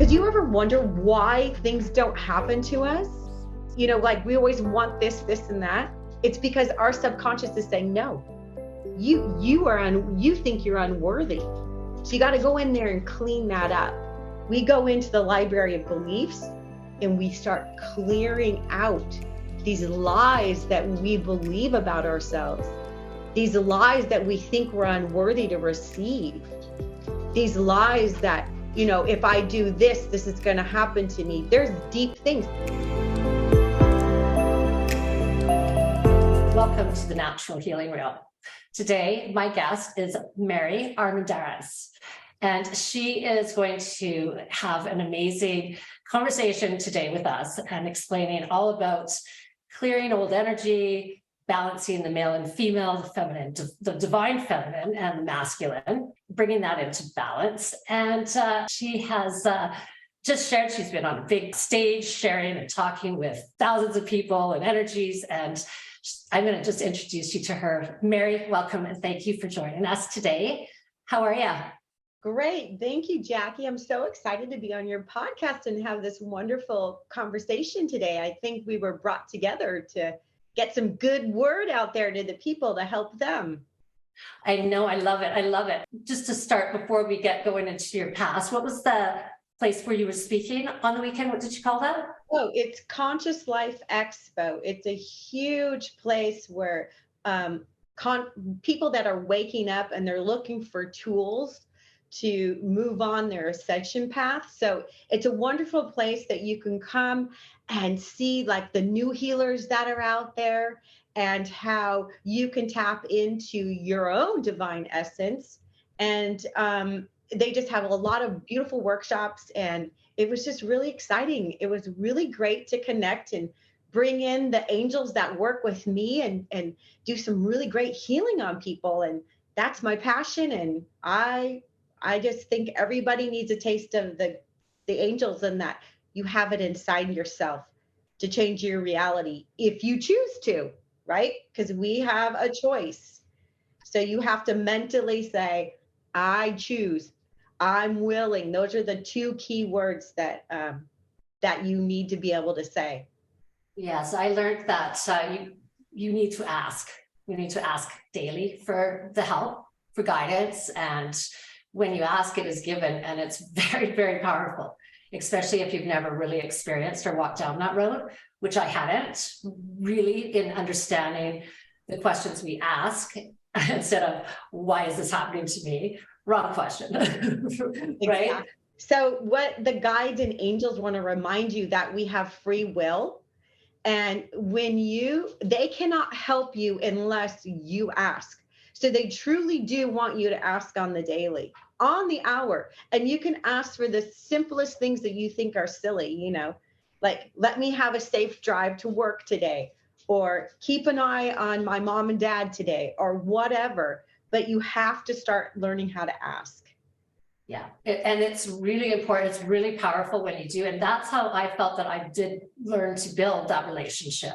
Because you ever wonder why things don't happen to us? Like we always want this, and that. It's because our subconscious is saying, no, you think you're unworthy. So you got to go in there and clean that up. We go into the library of beliefs and we start clearing out these lies that we believe about ourselves, these lies that we think we're unworthy to receive, these lies that, if I do this is going to happen to me. There's deep things. Welcome to the Natural Healing Wheel. Today, my guest is Mary Armendarez, and she is going to have an amazing conversation today with us and explaining all about clearing old energy, balancing the male and female, the feminine, the divine feminine and the masculine, bringing that into balance. And she has just shared, she's been on a big stage sharing and talking with thousands of people and energies. And I'm going to just introduce you to her. Mary, welcome, and thank you for joining us today. How are you? Great. Thank you, Jackie. I'm so excited to be on your podcast and have this wonderful conversation today. I think we were brought together to get some good word out there to the people to help them. I know. I love it. I love it. Just to start, before we get going into your past, what was the place where you were speaking on the weekend? What did you call that? Oh, it's Conscious Life Expo. It's a huge place where people that are waking up and they're looking for tools to move on their ascension path. So it's a wonderful place that you can come and see like the new healers that are out there and how you can tap into your own divine essence. And they just have a lot of beautiful workshops, and it was just really exciting. It was really great to connect and bring in the angels that work with me and do some really great healing on people. And that's my passion. And I just think everybody needs a taste of the angels, and that you have it inside yourself to change your reality if you choose to, right? Because we have a choice. So you have to mentally say, I choose, I'm willing. Those are the two key words that you need to be able to say. Yes, I learned that you need to ask. You need to ask daily for the help, for guidance, and when you ask, it is given, and it's very, very powerful, especially if you've never really experienced or walked down that road, which I hadn't really, in understanding the questions we ask instead of why is this happening to me? Wrong question, right? Exactly. So what the guides and angels want to remind you that we have free will, and they cannot help you unless you ask. So they truly do want you to ask on the daily, on the hour. And you can ask for the simplest things that you think are silly, like let me have a safe drive to work today, or keep an eye on my mom and dad today, or whatever. But you have to start learning how to ask. Yeah. And it's really important. It's really powerful when you do. And that's how I felt that I did learn to build that relationship,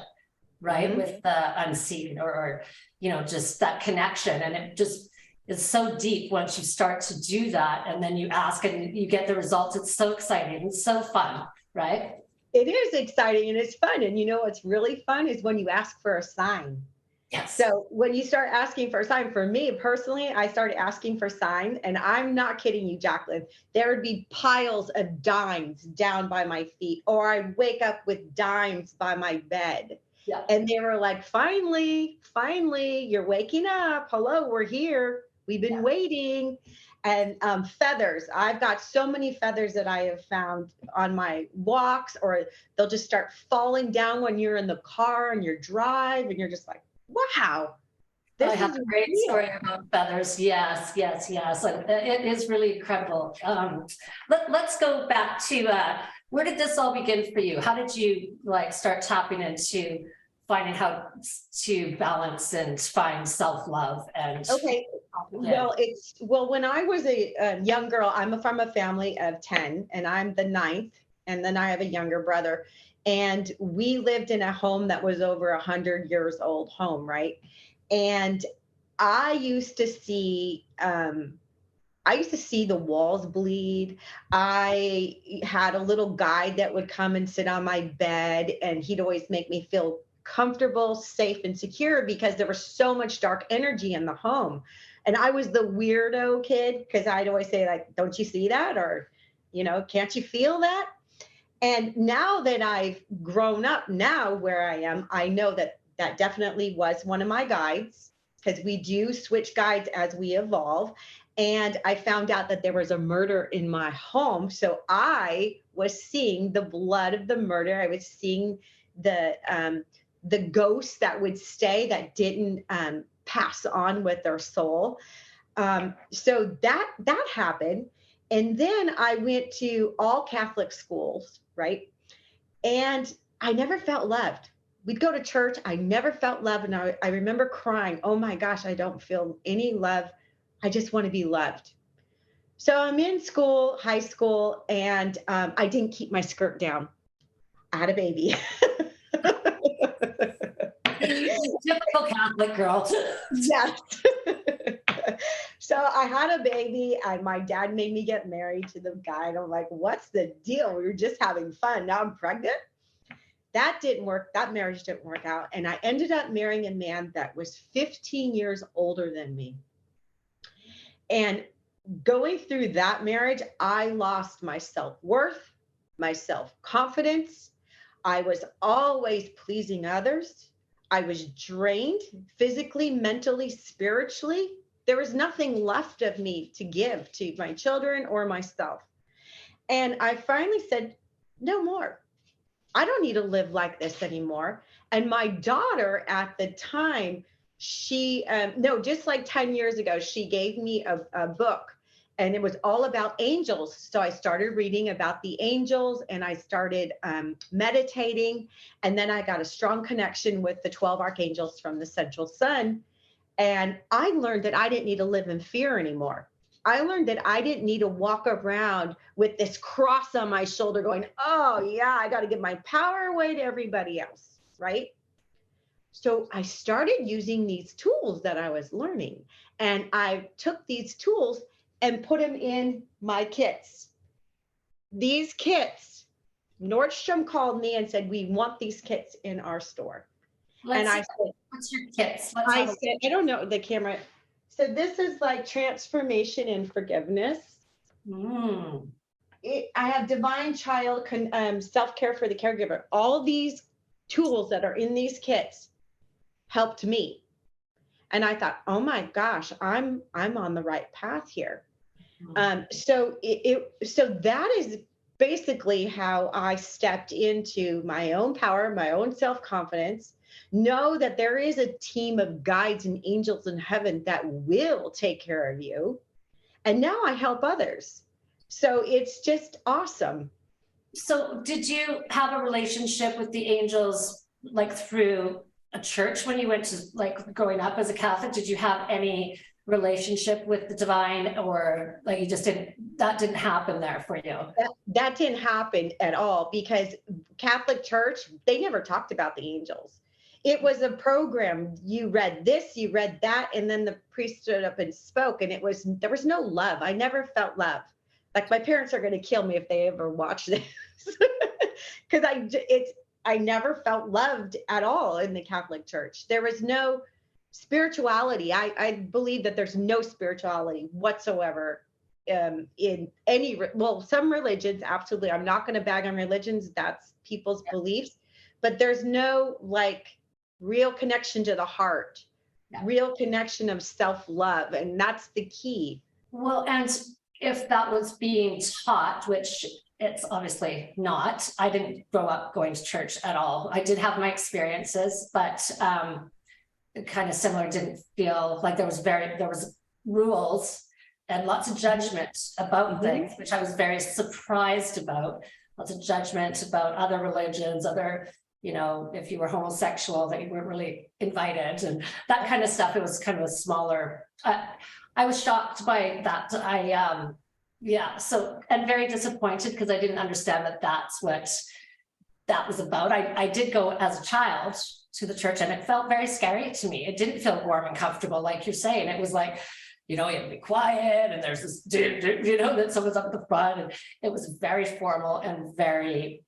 right? Mm-hmm. With the unseen or just that connection. And it just is so deep once you start to do that. And then you ask and you get the results. It's so exciting. It's so fun, right? It is exciting and it's fun. And what's really fun is when you ask for a sign. Yes. So when you start asking for a sign, for me personally, I started asking for signs, and I'm not kidding you, Jacqueline. There would be piles of dimes down by my feet, or I'd wake up with dimes by my bed. Yeah. And they were like, finally, you're waking up. Hello, we're here. We've been waiting. And feathers. I've got so many feathers that I have found on my walks, or they'll just start falling down when you're in the car and your drive, and you're just like, wow. I have a great story about feathers. Yes. And it is really incredible. Let's go back to where did this all begin for you? How did you start tapping into finding how to balance and find self-love? And okay, well, when I was a young girl, I'm from a family of 10, and I'm the 9th, and then I have a younger brother. And we lived in a home that was over 100 years old home, right? And I used to see, I I used to see the walls bleed. I had a little guide that would come and sit on my bed, and he'd always make me feel comfortable, safe, and secure because there was so much dark energy in the home. And I was the weirdo kid because I'd always say, like, don't you see that? Or, can't you feel that? And now that I've grown up now where I am, I know that that definitely was one of my guides because we do switch guides as we evolve. And I found out that there was a murder in my home. So I was seeing the blood of the murder. I was seeing the ghosts that would stay that didn't pass on with their soul. So that happened. And then I went to all Catholic schools, right? And I never felt loved. We'd go to church. I never felt love. And I remember crying, oh my gosh, I don't feel any love. I just want to be loved. So I'm in school, high school, and I didn't keep my skirt down. I had a baby. Typical Catholic girl. Yes. So I had a baby, and my dad made me get married to the guy. And I'm like, what's the deal? We were just having fun. Now I'm pregnant. That didn't work. That marriage didn't work out. And I ended up marrying a man that was 15 years older than me. And going through that marriage, I lost my self-worth, my self-confidence. I was always pleasing others. I was drained physically, mentally, spiritually. There was nothing left of me to give to my children or myself. And I finally said, no more. I don't need to live like this anymore. And my daughter at the time, just like 10 years ago, she gave me a book, and it was all about angels. So I started reading about the angels, and I started meditating. And then I got a strong connection with the 12 archangels from the central sun. And I learned that I didn't need to live in fear anymore. I learned that I didn't need to walk around with this cross on my shoulder going, oh yeah, I got to give my power away to everybody else, right? So I started using these tools that I was learning, and I took these tools and put them in my kits. These kits, Nordstrom called me and said, we want these kits in our store. And I said, what's your kits? I said, I don't know the camera. So this is like transformation and forgiveness. I have divine child self-care for the caregiver. All these tools that are in these kits helped me. And I thought, oh my gosh, I'm on the right path here. So that is basically how I stepped into my own power, my own self-confidence. Know that there is a team of guides and angels in heaven that will take care of you. And now I help others. So it's just awesome. So did you have a relationship with the angels, like through a church when you went to, like, growing up as a Catholic? Did you have any relationship with the divine, or like that didn't happen there for you? That didn't happen at all, because Catholic Church, they never talked about the angels. It was a program. You read this, you read that, and then the priest stood up and spoke, and there was no love. I never felt love. Like, my parents are going to kill me if they ever watch this, because I never felt loved at all in the Catholic Church. There was no spirituality. I believe that there's no spirituality whatsoever in any, some religions, absolutely. I'm not going to bag on religions. That's people's beliefs, but there's no real connection to the heart, real connection of self-love. And that's the key. Well, and if that was being taught, which it's obviously not, I didn't grow up going to church at all. I did have my experiences, but kind of similar. Didn't feel like there was rules and lots of judgment about things, which I was very surprised about. Lots of judgment about other religions, if you were homosexual, that you weren't really invited, and that kind of stuff. It was kind of a smaller, I was shocked by that. And very disappointed, because I didn't understand that that's what that was about. I did go as a child to the church, and it felt very scary to me. It didn't feel warm and comfortable, like you're saying. It was like, you have to be quiet. And there's this dude, that someone's up at the front. And it was very formal and very,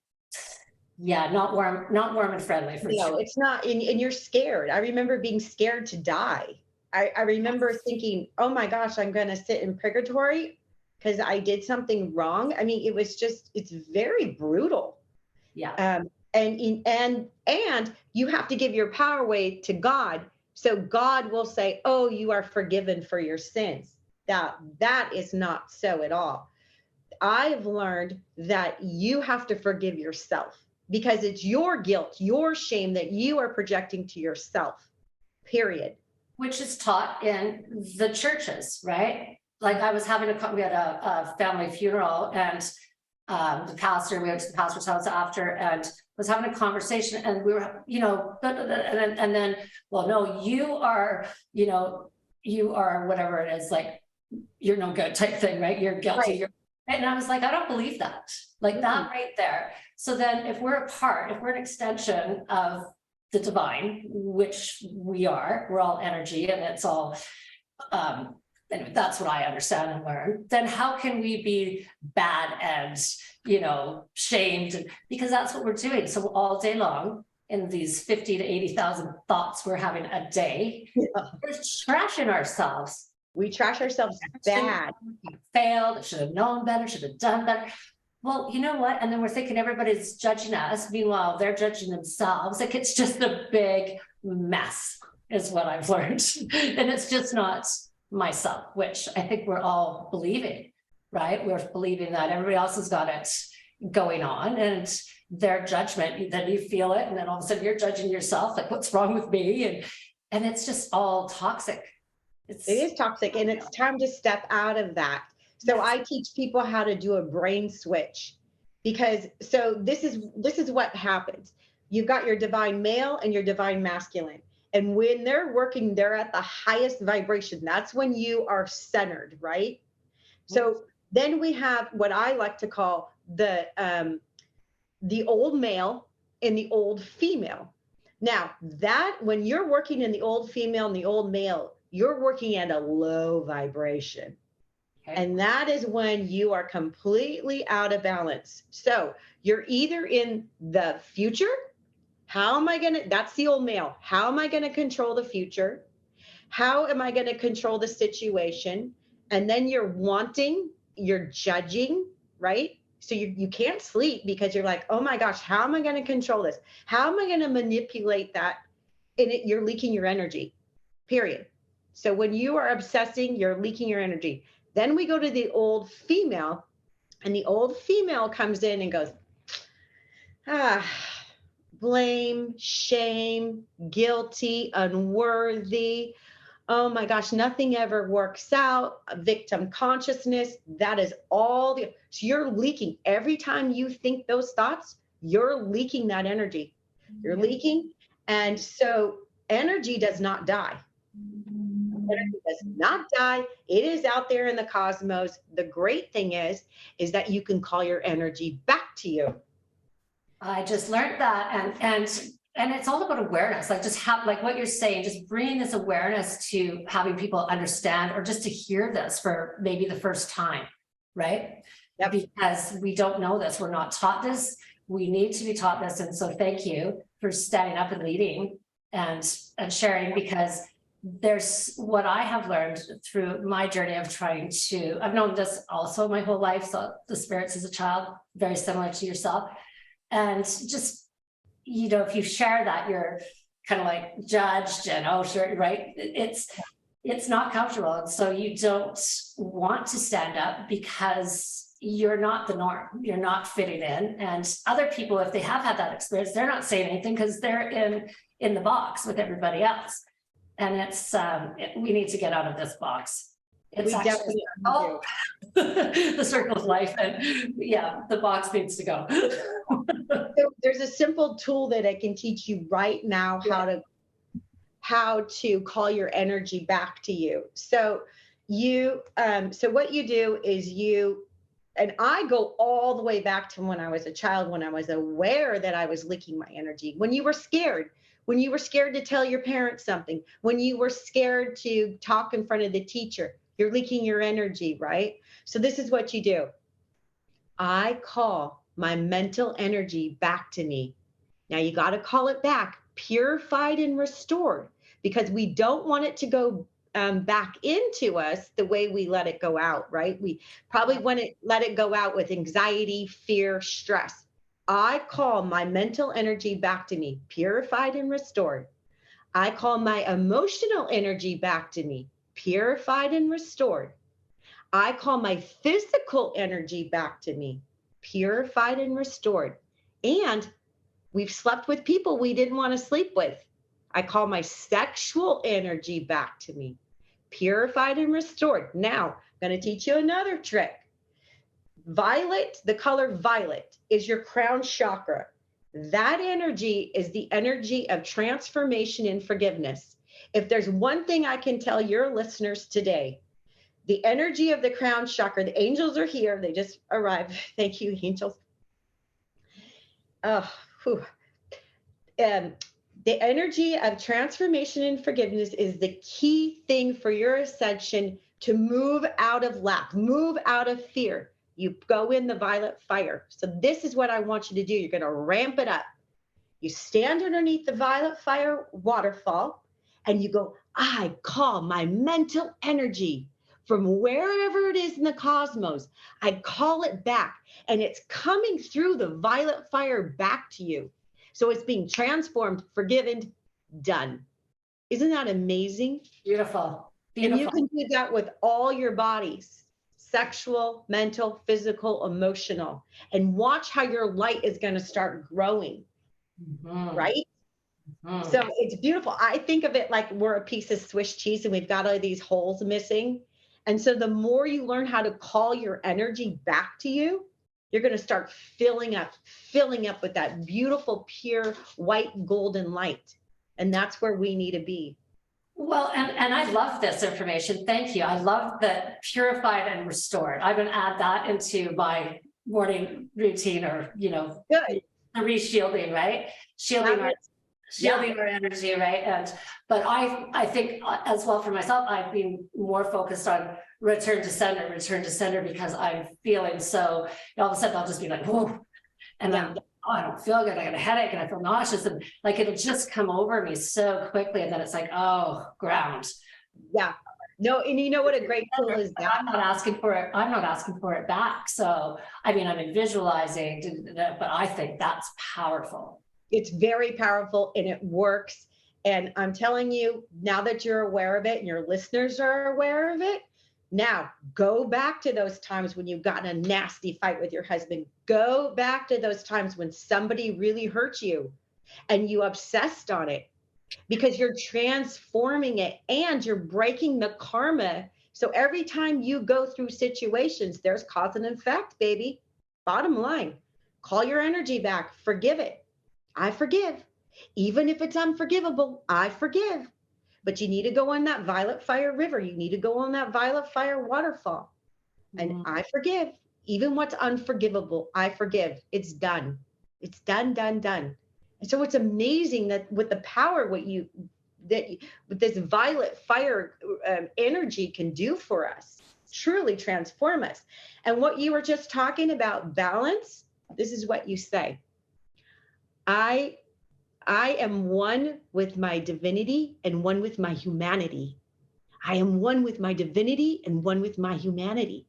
not warm and friendly for No, sure. it's not. And you're scared. I remember being scared to die. I remember thinking, oh my gosh, I'm going to sit in purgatory because I did something wrong. I mean, it's very brutal. Yeah. And you have to give your power away to God. So God will say, oh, you are forgiven for your sins. That is not so at all. I've learned that you have to forgive yourself because it's your guilt, your shame that you are projecting to yourself, period. Which is taught in the churches, right? Like I was we had a family funeral, and we went to the pastor's house after and was having a conversation, and we were, and then, well, no, you are whatever it is, like, you're no good type thing, right? You're guilty. Right. And I was like, I don't believe that, like that right there. So then if we're an extension of the divine, which we're all energy, and it's all, anyway, that's what I understand and learn, then how can we be bad and, shamed? Because that's what we're doing. So all day long, in these 50 to 80,000 thoughts we're having a day, we're trashing ourselves. We trash ourselves bad. Failed, should have known better, should have done better. Well, you know what? And then we're thinking everybody's judging us. Meanwhile, they're judging themselves. Like, it's just a big mess, is what I've learned. And it's just not myself, which I think we're all believing, right? We're believing that everybody else has got it going on, and their judgment, then you feel it. And then all of a sudden you're judging yourself, like, what's wrong with me? And it's just all toxic. It is toxic, and it's time to step out of that. So I teach people how to do a brain switch, because this is what happens. You've got your divine male and your divine masculine. And when they're working, they're at the highest vibration. That's when you are centered, right? So then we have what I like to call the old male and the old female. Now, that when you're working in the old female and the old male, you're working at a low vibration. Okay. And that is when you are completely out of balance. So you're either in the future. That's the old male. How am I going to control the future? How am I going to control the situation? And then you're judging, right? So you can't sleep because you're like, oh my gosh, how am I going to control this? How am I going to manipulate that? And you're leaking your energy, period. So when you are obsessing, you're leaking your energy. Then we go to the old female, and the old female comes in and goes, blame, shame, guilty, unworthy. Oh my gosh, nothing ever works out. Victim consciousness. That is so you're leaking. Every time you think those thoughts, you're leaking that energy. You're leaking. And so energy does not die. Energy does not die. It is out there in the cosmos. The great thing is that you can call your energy back to you. I just learned that, and it's all about awareness. Like, just like what you're saying, just bringing this awareness to having people understand, or just to hear this for maybe the first time, right? Yep. Because we don't know this, we're not taught this. We need to be taught this, and so thank you for standing up and leading and sharing, because there's what I have learned through my journey of I've known this also my whole life. So the spirits as a child, very similar to yourself. And just, if you share that, you're kind of like judged and, oh, sure, right. It's not comfortable. And so you don't want to stand up because you're not the norm. You're not fitting in. And other people, if they have had that experience, they're not saying anything because they're in the box with everybody else. And it's we need to get out of this box. It's actually the circle of life, and the box needs to go. So there's a simple tool that I can teach you right now how to call your energy back to you. So so what you do is and I go all the way back to when I was a child, when I was aware that I was leaking my energy, when you were scared to tell your parents something, when you were scared to talk in front of the teacher. You're leaking your energy, right? So this is what you do. I call my mental energy back to me. Now you got to call it back, purified and restored, because we don't want it to go back into us the way we let it go out, right? We probably want to let it go out with anxiety, fear, stress. I call my mental energy back to me, purified and restored. I call my emotional energy back to me, purified and restored. I call my physical energy back to me, purified and restored. And we've slept with people we didn't want to sleep with. I call my sexual energy back to me, purified and restored. Now, I'm going to teach you another trick. Violet, the color violet, is your crown chakra. That energy is the energy of transformation and forgiveness. If there's one thing I can tell your listeners today, the energy of the crown chakra, the angels are here. They just arrived. Thank you, angels. The energy of transformation and forgiveness is the key thing for your ascension to move out of lack, move out of fear. You go in the violet fire. So this is what I want you to do. You're going to ramp it up. You stand underneath the violet fire waterfall and you go, I call my mental energy from wherever it is in the cosmos. I call it back and it's coming through the violet fire back to you. So it's being transformed, forgiven, done. Isn't that amazing? Beautiful. And you can do that with all your bodies, sexual, mental, physical, emotional, and watch how your light is going to start growing, right? So it's beautiful. I think of it like we're a piece of Swiss cheese and we've got all these holes missing. And so the more you learn how to call your energy back to you, you're going to start filling up with that beautiful, pure, white, golden light. And that's where we need to be. Well, and I love this information. Thank you. I love that purified and restored. I'm going to add that into my morning routine or, Good. The re-shielding, right? Shielding our energy, right? But I think as well for myself, I've been more focused on return to center because I'm feeling so, all of a sudden I'll just be like, whoa, and I don't feel good. I got a headache and I feel nauseous and like it'll just come over me so quickly. And then it's like, oh, ground. Yeah. No, and you know what a great tool is that? I'm not asking for it. I'm not asking for it back. So, I mean, I'm visualizing, but I think that's powerful. It's very powerful and it works. And I'm telling you, now that you're aware of it and your listeners are aware of it, now go back to those times when you've gotten a nasty fight with your husband. Go back to those times when somebody really hurt you and you obsessed on it, because you're transforming it and you're breaking the karma. So every time you go through situations, there's cause and effect, baby. Bottom line, call your energy back, forgive it. I forgive. Even if it's unforgivable, I forgive. But you need to go on that violet fire river. You need to go on that violet fire waterfall. And I forgive. Even what's unforgivable, I forgive. It's done. It's done, done, done. And so it's amazing that with the power, with this violet fire energy can do for us, truly transform us. And what you were just talking about, balance, this is what you say. I am one with my divinity and one with my humanity. I am one with my divinity and one with my humanity.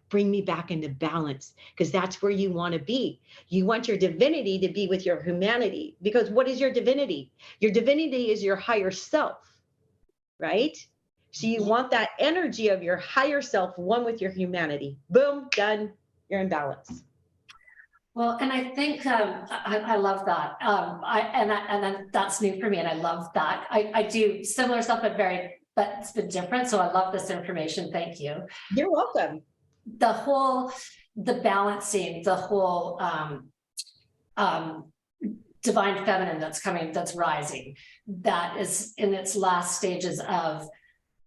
Bring me back into balance, because that's where you want to be. You want your divinity to be with your humanity, because what is your divinity? Your divinity is your higher self, right? So you want that energy of your higher self, one with your humanity. Boom, done. You're in balance. Well, and I think I love that. And then that's new for me, and I love that. I do similar stuff, but it's been different. So I love this information. Thank you. You're welcome. The balancing, the whole divine feminine that's rising, that is in its last stages of,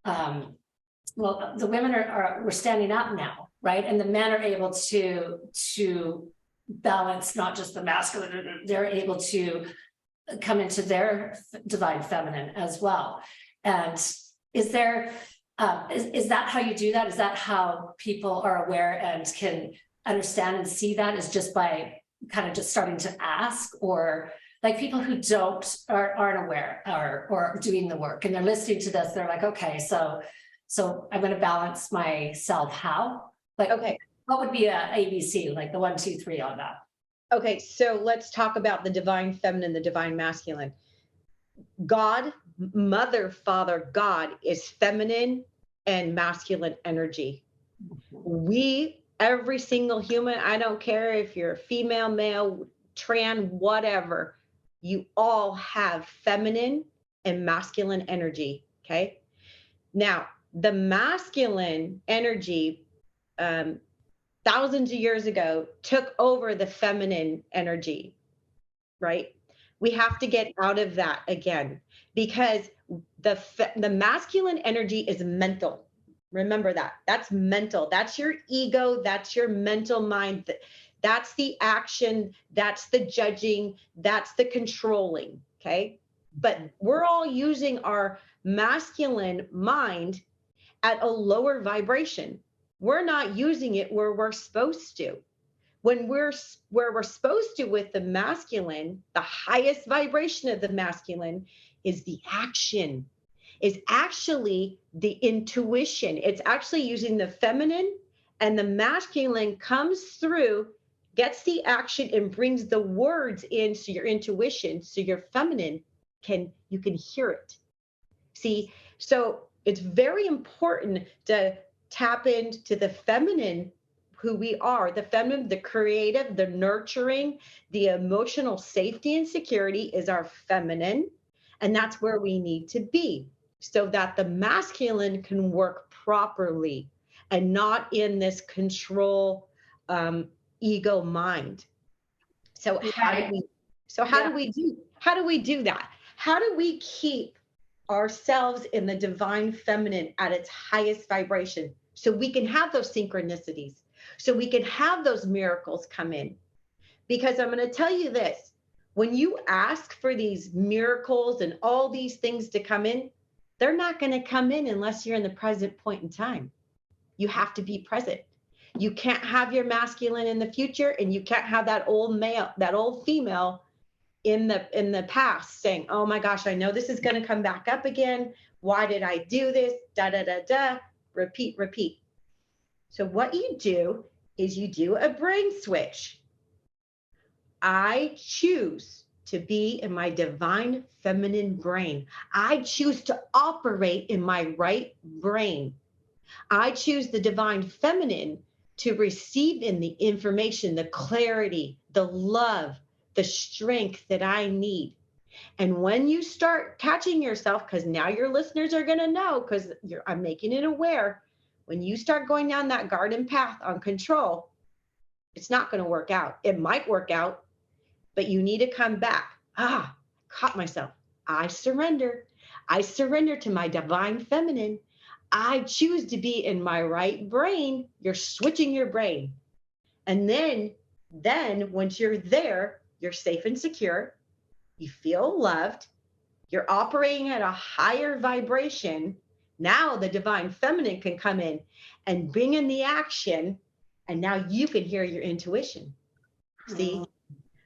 well, the women we're standing up now, right? And the men are able to balance not just the masculine, they're able to come into their divine feminine as well. And is there Is that how you do that? Is that how people are aware and can understand and see that, is just by kind of just starting to ask? Or like people who aren't aware or doing the work and they're listening to this, they're like, okay, so I'm going to balance myself. How? Like, Okay. what would be a ABC, like the 1, 2, 3 on that? Okay. So let's talk about the divine feminine, the divine masculine. God, mother, father, God is feminine and masculine energy. Every single human, I don't care if you're female, male, trans, whatever, you all have feminine and masculine energy. Okay. Now, the masculine energy, thousands of years ago, took over the feminine energy, right? We have to get out of that again, because the masculine energy is mental. Remember that. That's mental. That's your ego. That's your mental mind. That's the action. That's the judging. That's the controlling. Okay. But we're all using our masculine mind at a lower vibration. We're not using it where we're supposed to. When where we're supposed to with the masculine, the highest vibration of the masculine is the action, is actually the intuition. It's actually using the feminine, and the masculine comes through, gets the action and brings the words into your intuition. So your feminine you can hear it. See, so it's very important to tap into the feminine, who we are, the feminine, the creative, the nurturing, the emotional safety and security is our feminine. And that's where we need to be so that the masculine can work properly and not in this control ego mind. So how do we do that? How do we keep ourselves in the divine feminine at its highest vibration so we can have those synchronicities, so we can have those miracles come in? Because I'm going to tell you this, when you ask for these miracles and all these things to come in, they're not going to come in unless you're in the present point in time. You have to be present. You can't have your masculine in the future, and you can't have that old male, that old female in the past saying, oh my gosh, I know this is going to come back up again. Why did I do this? Da, da, da, da. Repeat, repeat. So what you do is you do a brain switch. I choose to be in my divine feminine brain. I choose to operate in my right brain. I choose the divine feminine to receive in the information, the clarity, the love, the strength that I need. And when you start catching yourself, because now your listeners are going to know, because I'm making it aware, when you start going down that garden path on control, it's not going to work out. It might work out, but you need to come back. Caught myself. I surrender. I surrender to my divine feminine. I choose to be in my right brain. You're switching your brain. And then once you're there, you're safe and secure. You feel loved. You're operating at a higher vibration. Now the divine feminine can come in and bring in the action. And now you can hear your intuition. See?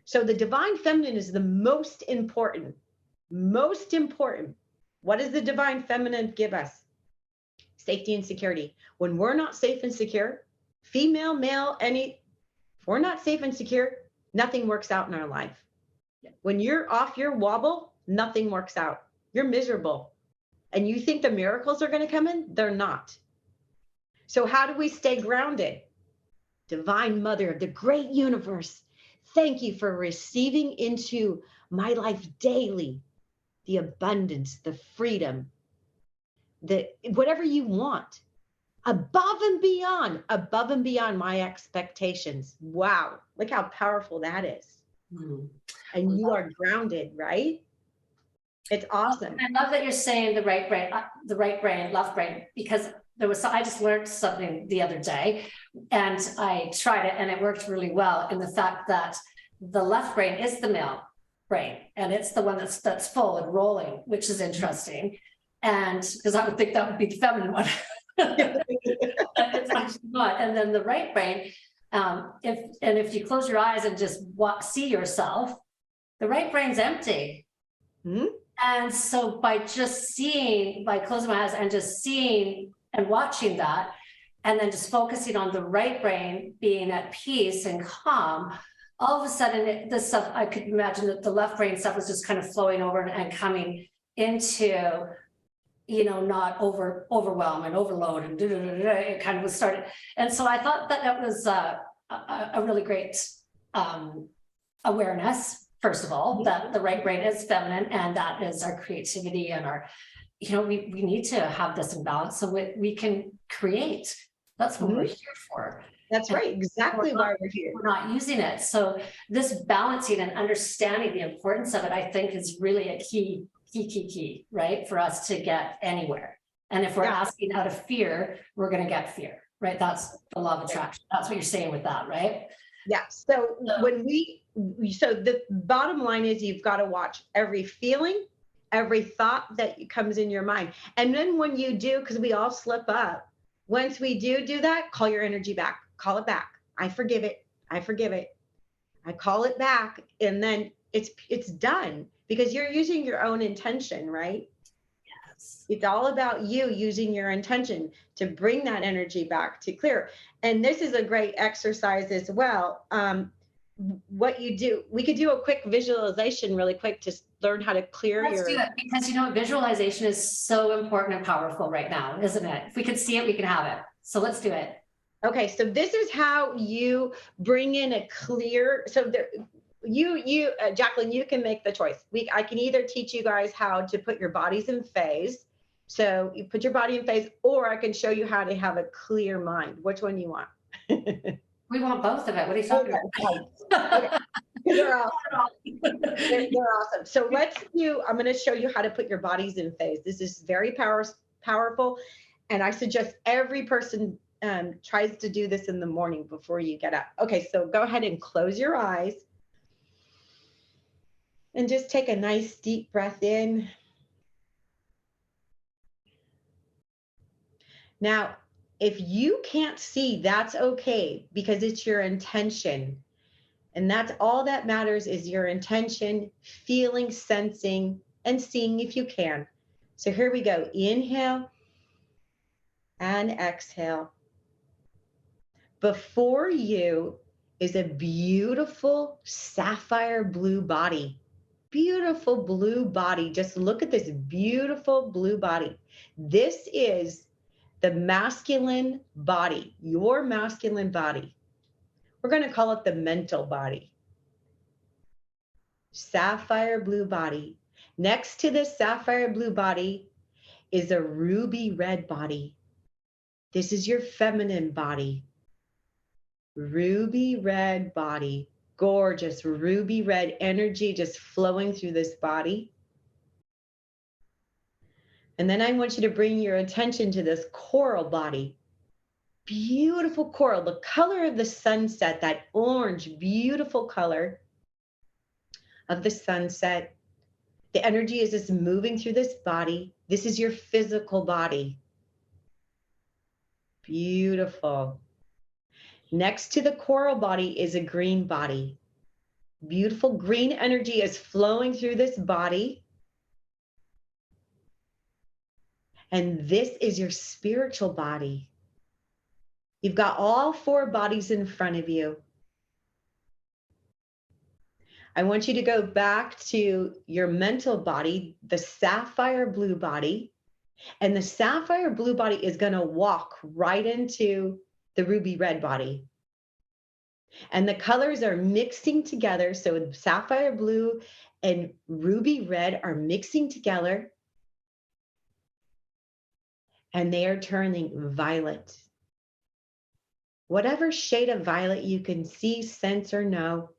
So the divine feminine is the most important. Most important. What does the divine feminine give us? Safety and security. When we're not safe and secure, female, male, if we're not safe and secure, nothing works out in our life. When you're off your wobble, nothing works out. You're miserable. And you think the miracles are going to come in? They're not. So how do we stay grounded? Divine Mother of the great universe, thank you for receiving into my life daily the abundance, the freedom, whatever you want, above and beyond my expectations. Wow, look how powerful that is. And you are grounded, right? It's awesome. I love that you're saying the right brain, left brain, because I just learned something the other day, and I tried it and it worked really well, in the fact that the left brain is the male brain, and it's the one that's full and rolling, which is interesting. And because I would think that would be the feminine one. It's actually not. And then the right brain, if you close your eyes and just see yourself, the right brain's empty. Hmm? And so by closing my eyes and just seeing and watching that, and then just focusing on the right brain being at peace and calm, all of a sudden this stuff, I could imagine that the left brain stuff was just kind of flowing over and coming into, not overwhelm and overload and it kind of was started. And so I thought that was a really great awareness, first of all, that the right brain is feminine, and that is our creativity and our, we need to have this in balance so we can create. That's what we're here for. That's right. Exactly why we're here. We're not using it. So this balancing and understanding the importance of it, I think, is really a key, right? For us to get anywhere. And if we're asking out of fear, we're going to get fear, right? That's the law of attraction. That's what you're saying with that, right? Yeah. So the bottom line is you've got to watch every feeling, every thought that comes in your mind. And then when you do, because we all slip up, once we do that, call your energy back, call it back. I forgive it. I call it back. And then it's done, because you're using your own intention, right? Yes. It's all about you using your intention to bring that energy back to clear. And this is a great exercise as well. What you do, we could do a quick visualization really quick to learn how to clear Let's do it, because visualization is so important and powerful right now, isn't it? If we can see it, we can have it. So let's do it. Okay, so this is how you bring in a clear, so there, Jacqueline, you can make the choice. I can either teach you guys how to put your bodies in phase. So you put your body in phase, or I can show you how to have a clear mind. Which one you want? We want both of it. What are you talking about? Okay. They're awesome. They're awesome. So I'm going to show you how to put your bodies in phase. This is very powerful. And I suggest every person tries to do this in the morning before you get up. Okay, so go ahead and close your eyes. And just take a nice deep breath in. Now, if you can't see, that's okay, because it's your intention. And that's all that matters, is your intention, feeling, sensing, and seeing if you can. So here we go. Inhale and exhale. Before you is a beautiful sapphire blue body. Beautiful blue body. Just look at this beautiful blue body. This is the masculine body, your masculine body. We're going to call it the mental body. Sapphire blue body. Next to this sapphire blue body is a ruby red body. This is your feminine body. Ruby red body. Gorgeous ruby red energy just flowing through this body. And then I want you to bring your attention to this coral body. Beautiful coral, the color of the sunset, that orange, beautiful color of the sunset. The energy is just moving through this body. This is your physical body. Beautiful. Next to the coral body is a green body. Beautiful green energy is flowing through this body. And this is your spiritual body. You've got all four bodies in front of you. I want you to go back to your mental body, the sapphire blue body. And the sapphire blue body is going to walk right into the ruby red body. And the colors are mixing together. So sapphire blue and ruby red are mixing together. And they are turning violet. Whatever shade of violet you can see, sense, or know.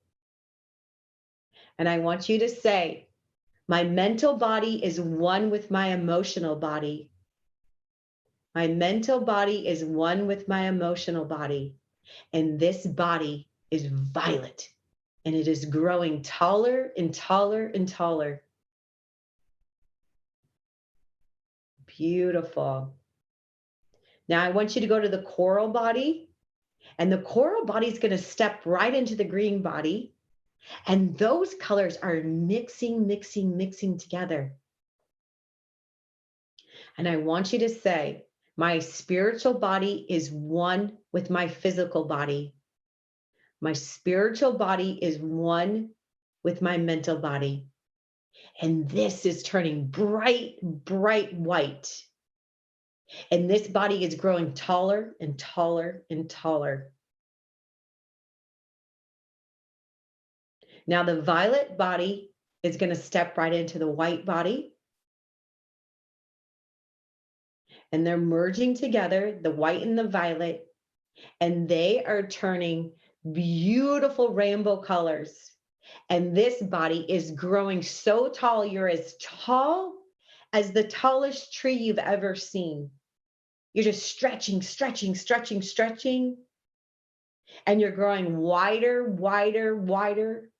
And I want you to say, my mental body is one with my emotional body. My mental body is one with my emotional body. And this body is violet. And it is growing taller and taller and taller. Beautiful. Now I want you to go to the coral body, and the coral body is going to step right into the green body. And those colors are mixing, mixing, mixing together. And I want you to say, my spiritual body is one with my physical body. My spiritual body is one with my mental body. And this is turning bright, bright white. And this body is growing taller and taller and taller. Now the violet body is going to step right into the white body. And they're merging together, the white and the violet, and they are turning beautiful rainbow colors. And this body is growing so tall, you're as tall as the tallest tree you've ever seen. You're just stretching, stretching, stretching, stretching, and you're growing wider, wider, wider.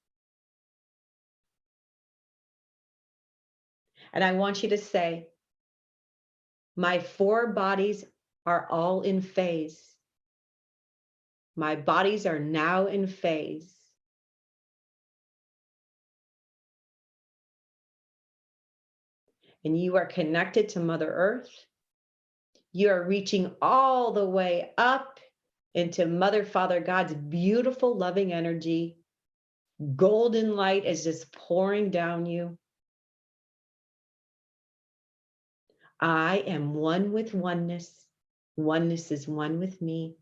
And I want you to say, my 4 bodies are all in phase. My bodies are now in phase. And you are connected to Mother Earth. You are reaching all the way up into Mother, Father, God's beautiful, loving energy. Golden light is just pouring down you. I am one with oneness. Oneness is one with me.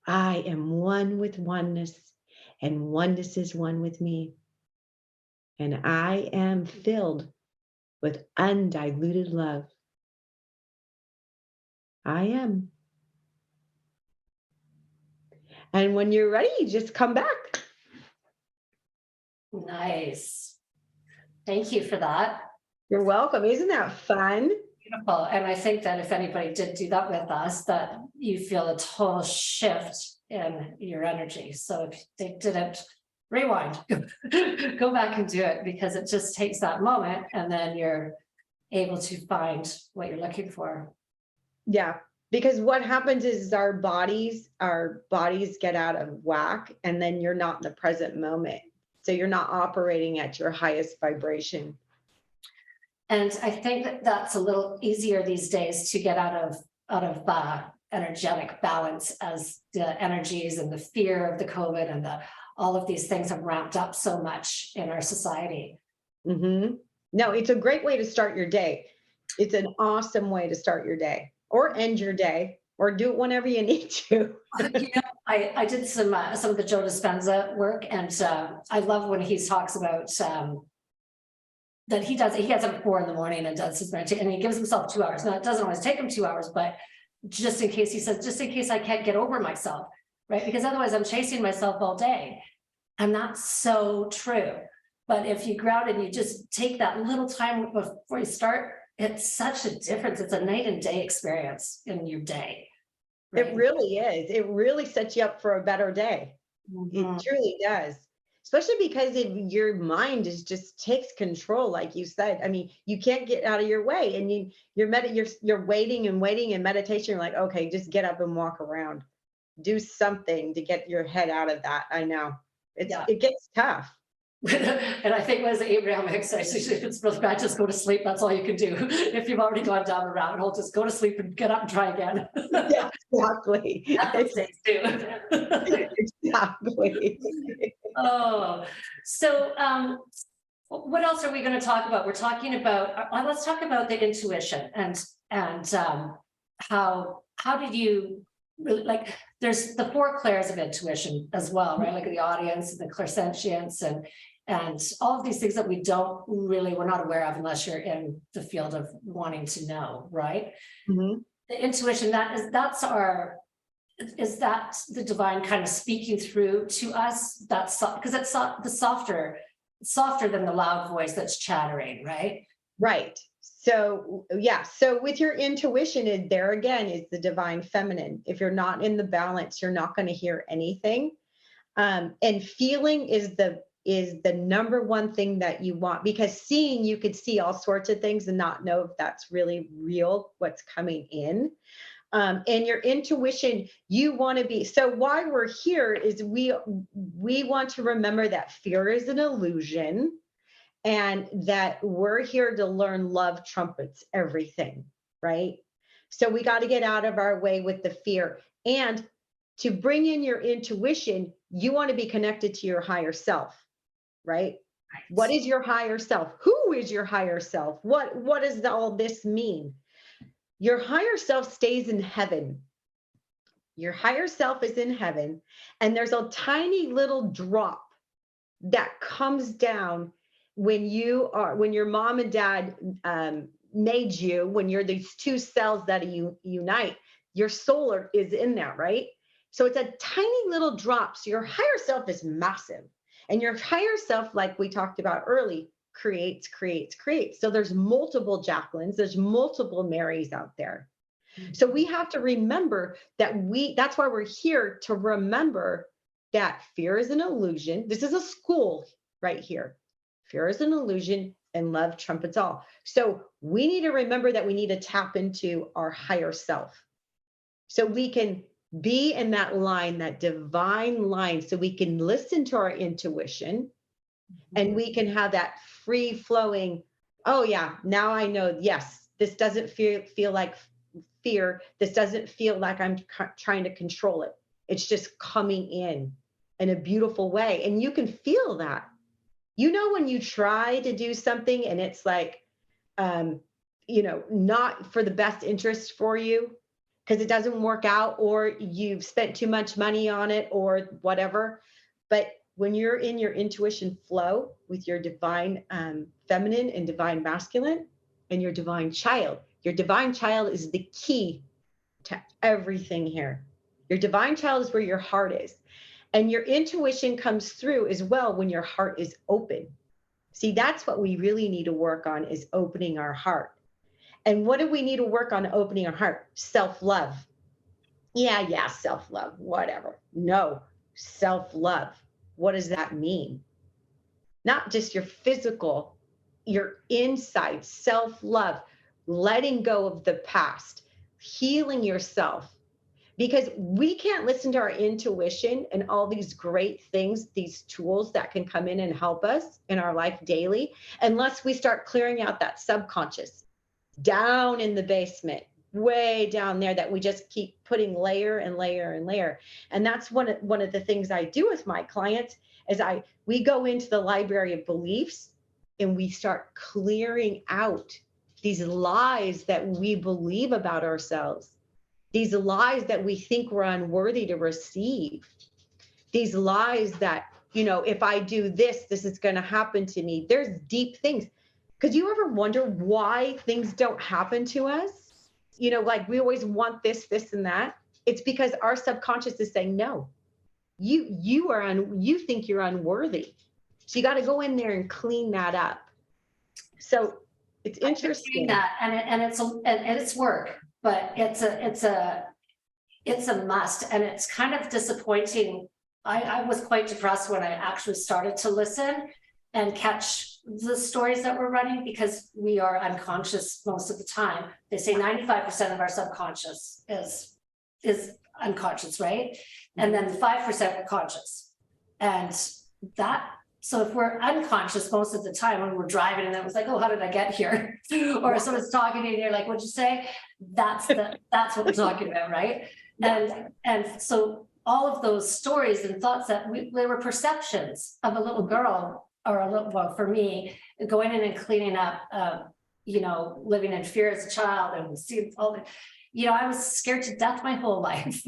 I am one with oneness, and oneness is one with me. And I am filled with undiluted love. I am. And when you're ready, you just come back. Nice. Thank you for that. You're welcome. Isn't that fun? Beautiful. And I think that if anybody did do that with us, that you feel a total shift in your energy. So if they didn't, rewind, go back and do it, because it just takes that moment and then you're able to find what you're looking for. Yeah. Because what happens is our bodies get out of whack, and then you're not in the present moment. So you're not operating at your highest vibration. And I think that that's a little easier these days to get out of energetic balance, as the energies and the fear of the COVID and all of these things have ramped up so much in our society. Mm-hmm. No, it's a great way to start your day. It's an awesome way to start your day, or end your day, or do it whenever you need to. I did some of the Joe Dispenza work, and I love when he talks about that he gets up at 4 a.m. and does his meditation, and he gives himself 2 hours. Now it doesn't always take him 2 hours, but just in case, he says, just in case I can't get over myself, right? Because otherwise I'm chasing myself all day. And that's so true. But if you ground and you just take that little time before you start, it's such a difference. It's a night and day experience in your day. Right? It really is. It really sets you up for a better day. Mm-hmm. It truly does. Especially because your mind just takes control, like you said. I mean, you can't get out of your way, and you're waiting and waiting in meditation. You're like, okay, just get up and walk around, do something to get your head out of that. I know it gets tough. And I think was Abraham Hicks says, if it's really bad, just go to sleep. That's all you can do. If you've already gone down the rabbit hole, just go to sleep and get up and try again. Yeah, exactly. Exactly. Oh, so what else are we going to talk about? We're talking about, let's talk about the intuition and how did you really, like, there's the 4 clairs of intuition as well, right? Like the audience and the clairsentience and all of these things that we're not aware of unless you're in the field of wanting to know, right? Mm-hmm. The intuition, is that the divine kind of speaking through to us? That's because it's the softer than the loud voice that's chattering, right? Right. So yeah. So with your intuition, there again is the divine feminine. If you're not in the balance, you're not going to hear anything. And feeling is is the number one thing that you want, because seeing, you could see all sorts of things and not know if that's really real, what's coming in. And your intuition, you want to be, so why we're here is we want to remember that fear is an illusion, and that we're here to learn love trumpets everything, right? So we got to get out of our way with the fear. And to bring in your intuition, you want to be connected to your higher self, right? What is your higher self? Who is your higher self? What does all this mean? Your higher self stays in heaven. Your higher self is in heaven, and there's a tiny little drop that comes down when your mom and dad made you, when you're these two cells that unite, your soul is in there, right? So it's a tiny little drop. So your higher self is massive. And your higher self, like we talked about early, creates. So there's multiple Jacquelines, there's multiple Marys out there. So we have to remember that that's why we're here, to remember that fear is an illusion. This is a school right here. Fear is an illusion and love trumpets all. So we need to remember that we need to tap into our higher self, so we can be in that line, that divine line, so we can listen to our intuition, and we can have that free flowing, oh yeah, now I know, yes, this doesn't feel like fear. This doesn't feel like I'm trying to control it. It's just coming in a beautiful way. And you can feel that. You know, when you try to do something and it's like, not for the best interest for you, because it doesn't work out, or you've spent too much money on it, or whatever. But when you're in your intuition flow with your divine feminine and divine masculine and your divine child is the key to everything here. Your divine child is where your heart is. And your intuition comes through as well when your heart is open. See, that's what we really need to work on, is opening our heart. And what do we need to work on opening our heart? Self-love. Yeah, self-love, whatever. No, self-love. What does that mean? Not just your physical, your inside, self-love, letting go of the past, healing yourself. Because we can't listen to our intuition and all these great things, these tools that can come in and help us in our life daily, unless we start clearing out that subconscious down in the basement, way down there, that we just keep putting layer and layer and layer. And that's one of the things I do with my clients is we go into the library of beliefs and we start clearing out these lies that we believe about ourselves. These lies that we think we're unworthy to receive. These lies that, if I do this, this is going to happen to me. There's deep things. Because you ever wonder why things don't happen to us? Like we always want this, and that. It's because our subconscious is saying, no, you think you're unworthy. So you got to go in there and clean that up. So it's interesting. That, and it's work. But it's a must, and it's kind of disappointing. I was quite depressed when I actually started to listen and catch the stories that we're running, because we are unconscious most of the time. They say 95% of our subconscious is unconscious, right? And then 5% are conscious. And so if we're unconscious most of the time when we're driving and it was like, oh, how did I get here? Or someone's talking to you and you're like, what'd you say? That's what we're talking about, right? And so all of those stories and thoughts they were perceptions of a little girl, or well, for me, going in and cleaning up, living in fear as a child, and seeing all the, I was scared to death my whole life,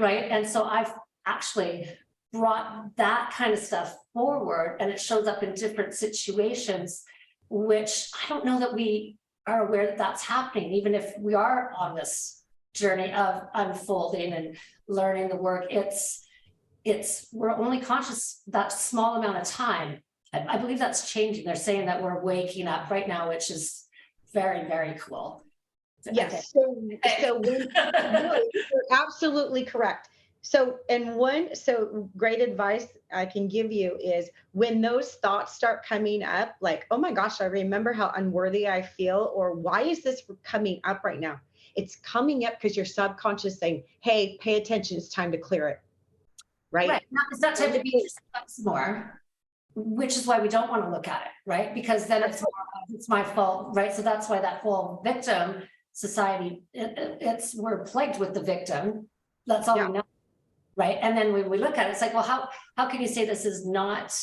right? And so I've actually brought that kind of stuff forward, and it shows up in different situations, which I don't know that we are aware that that's happening, even if we are on this journey of unfolding and learning the work. We're only conscious that small amount of time. I believe that's changing. They're saying that we're waking up right now, which is very, very cool. Yes. So you're absolutely correct. So great advice I can give you is when those thoughts start coming up, like, oh my gosh, I remember how unworthy I feel, or why is this coming up right now? It's coming up because your subconscious saying, hey, pay attention, it's time to clear it. Right. Right. It's not time to be more, which is why we don't want to look at it, right? Because then it's my fault, right? So that's why that whole victim society, we're plagued with the victim. That's all Yeah. we know, right? And then when we look at it, it's like, well, how can you say this is not,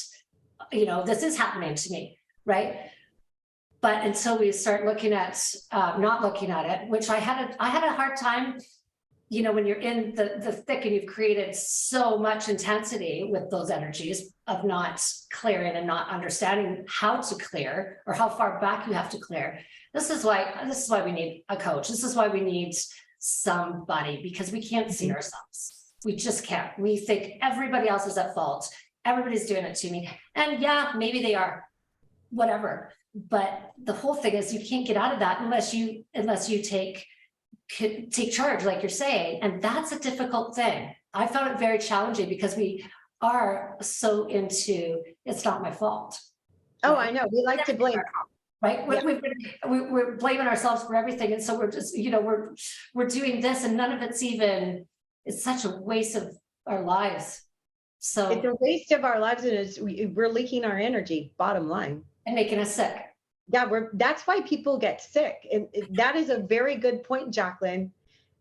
this is happening to me, right? But until we start looking at, not looking at it, which I had a hard time, when you're in the thick and you've created so much intensity with those energies of not clearing and not understanding how to clear or how far back you have to clear. This is why we need a coach. This is why we need somebody, because we can't see ourselves. We just can't. We think everybody else is at fault. Everybody's doing it to me. And yeah, maybe they are, whatever. But the whole thing is you can't get out of that unless you take charge, like you're saying. And that's a difficult thing. I found it very challenging because we are so into, it's not my fault. Oh, right? I know. We like to blame. Right. Yeah. We're blaming ourselves for everything. And so we're just, we're doing this and none of it's such a waste of our lives. So it's a waste of our lives, and we're leaking our energy, bottom line. And making us sick. Yeah, that's why people get sick. And that is a very good point, Jacqueline,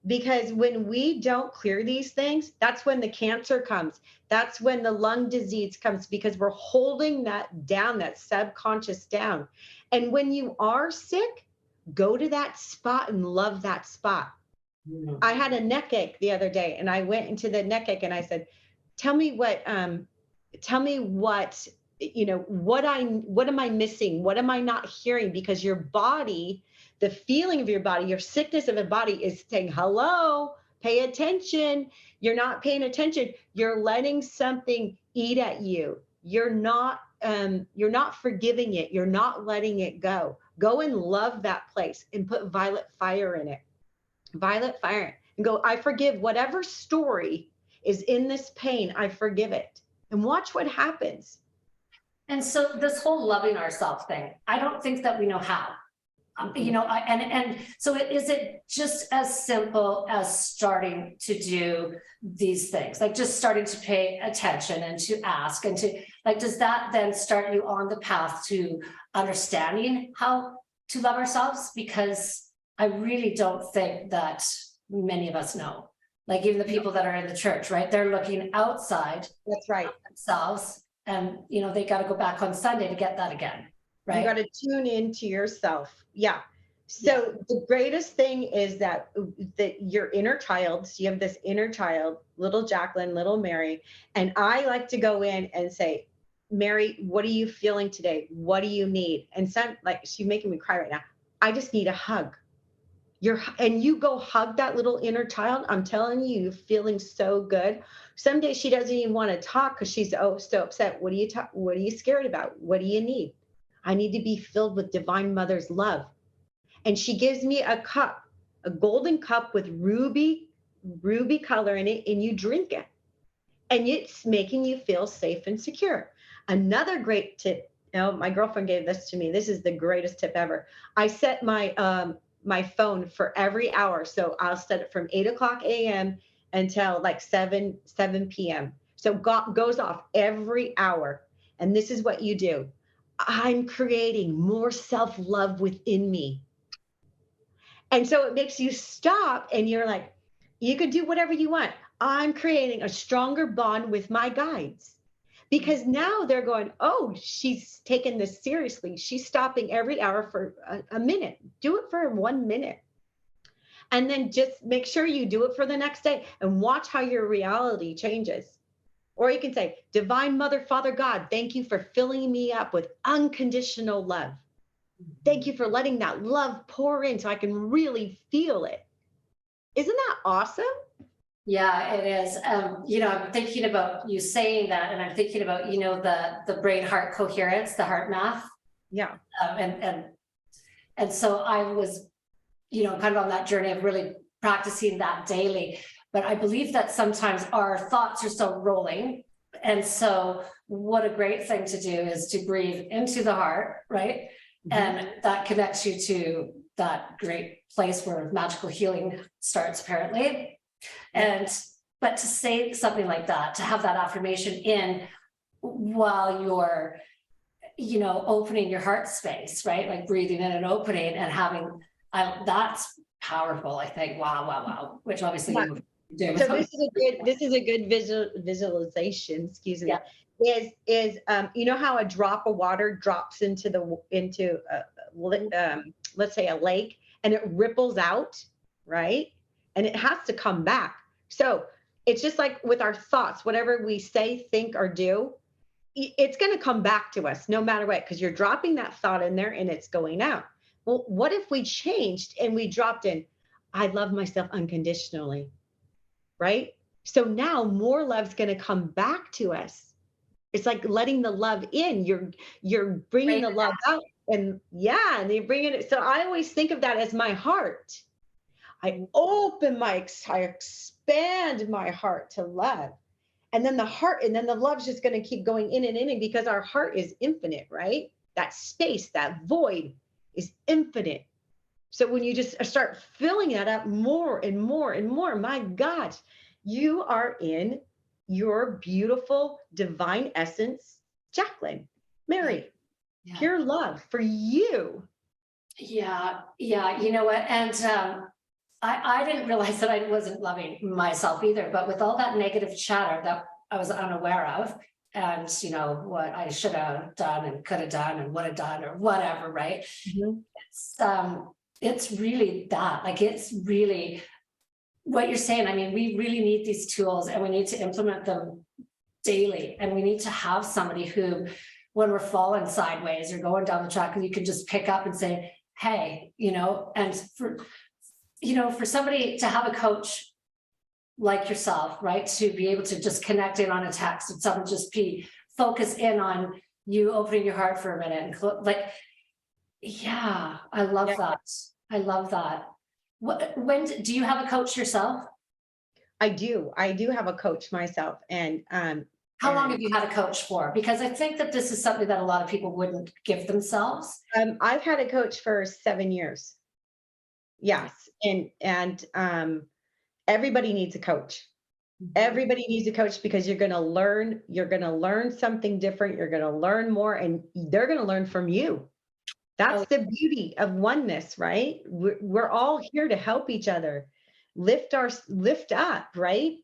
because when we don't clear these things, that's when the cancer comes. That's when the lung disease comes, because we're holding that down, that subconscious down. And when you are sick, go to that spot and love that spot. Mm-hmm. I had a neck ache the other day, and I went into the neck ache and I said, tell me what what am I missing? What am I not hearing? Because your body, the feeling of your body, your sickness of the body is saying, hello, pay attention. You're not paying attention. You're letting something eat at you. You're not forgiving it. You're not letting it go. Go and love that place and put violet fire in it. Violet fire. And go, I forgive whatever story is in this pain. I forgive it. And watch what happens. And so this whole loving ourselves thing, I don't think that we know how, and so is it just as simple as starting to do these things, like just starting to pay attention and to ask and to does that then start you on the path to understanding how to love ourselves? Because I really don't think that many of us know, like even the people that are in the church, right? They're looking outside. That's right. Themselves. And, they got to go back on Sunday to get that again, right? You got to tune into yourself. Yeah. So the greatest thing is that your inner child, so you have this inner child, little Jacqueline, little Mary. And I like to go in and say, Mary, what are you feeling today? What do you need? And she's making me cry right now. I just need a hug. And you go hug that little inner child. I'm telling you, you're feeling so good. Some days she doesn't even want to talk because she's so upset. What are you scared about? What do you need? I need to be filled with Divine Mother's love. And she gives me a cup, a golden cup with ruby color in it, and you drink it. And it's making you feel safe and secure. Another great tip. My girlfriend gave this to me. This is the greatest tip ever. I set my phone for every hour. So I'll set it from 8:00 a.m. until like 7 p.m. So goes off every hour. And this is what you do. I'm creating more self-love within me. And so it makes you stop and you're like, you can do whatever you want. I'm creating a stronger bond with my guides. Because now they're going, oh, she's taking this seriously. She's stopping every hour for a minute. Do it for 1 minute. And then just make sure you do it for the next day and watch how your reality changes. Or you can say, Divine Mother, Father God, thank you for filling me up with unconditional love. Thank you for letting that love pour in so I can really feel it. Isn't that awesome? Yeah, it is. I'm thinking about you saying that, and I'm thinking about, the brain heart coherence, the heart math. Yeah. And so I was, kind of on that journey of really practicing that daily. But I believe that sometimes our thoughts are still rolling. And so what a great thing to do is to breathe into the heart, right? And that connects you to that great place where magical healing starts, apparently. And but to say something like that, to have that affirmation in while you're, opening your heart space, right? Like breathing in and opening and having, that's powerful, I think. Wow, wow, wow. Which obviously you do. So this is a good visualization, excuse me. Yeah. Is you know how a drop of water drops into let's say a lake, and it ripples out, right? And it has to come back. So it's just like with our thoughts, whatever we say, think, or do, it's going to come back to us no matter what, because you're dropping that thought in there and it's going out. Well, what if we changed and we dropped in, I love myself unconditionally, right? So now more love's going to come back to us. It's like letting the love in. You're bringing the love out, and and you're bringing it. So I always think of that as my heart. I expand my heart to love. And then the love's just going to keep going in and in, because our heart is infinite, right? That space, that void is infinite. So when you just start filling that up more and more and more, my God, you are in your beautiful divine essence, Jacqueline, Mary, pure love for you. Yeah. You know what? And I didn't realize that I wasn't loving myself either, but with all that negative chatter that I was unaware of, and what I should have done and could have done and would have done or whatever, right? It's really that, like, it's really what you're saying. I mean, we really need these tools, and we need to implement them daily, and we need to have somebody who, when we're falling sideways or going down the track, and you can just pick up and say, hey, and for somebody to have a coach like yourself, right, to be able to just connect in on a text and someone just focus in on you opening your heart for a minute and I love that. I love that. When do you have a coach yourself? I do have a coach myself. And how long have you had a coach for? Because I think that this is something that a lot of people wouldn't give themselves. I've had a coach for 7 years. Yes. And everybody needs a coach. Everybody needs a coach, because you're going to learn something different. You're going to learn more, and they're going to learn from you. That's the beauty of oneness, right? We're all here to help each other, lift up, right?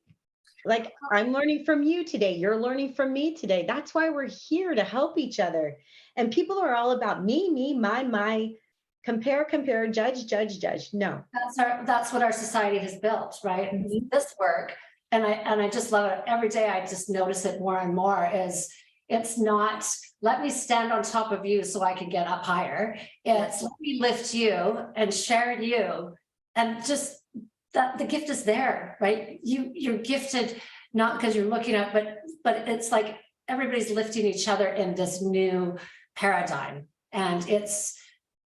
Like, I'm learning from you today. You're learning from me today. That's why we're here, to help each other. And people are all about me, my, compare, judge. No. That's what our society has built, right? This work. And I just love it. Every day I just notice it more and more. It's not, let me stand on top of you so I can get up higher. It's let me lift you and share you. And just that the gift is there, right? You're gifted, not because you're looking at, but it's like everybody's lifting each other in this new paradigm. And it's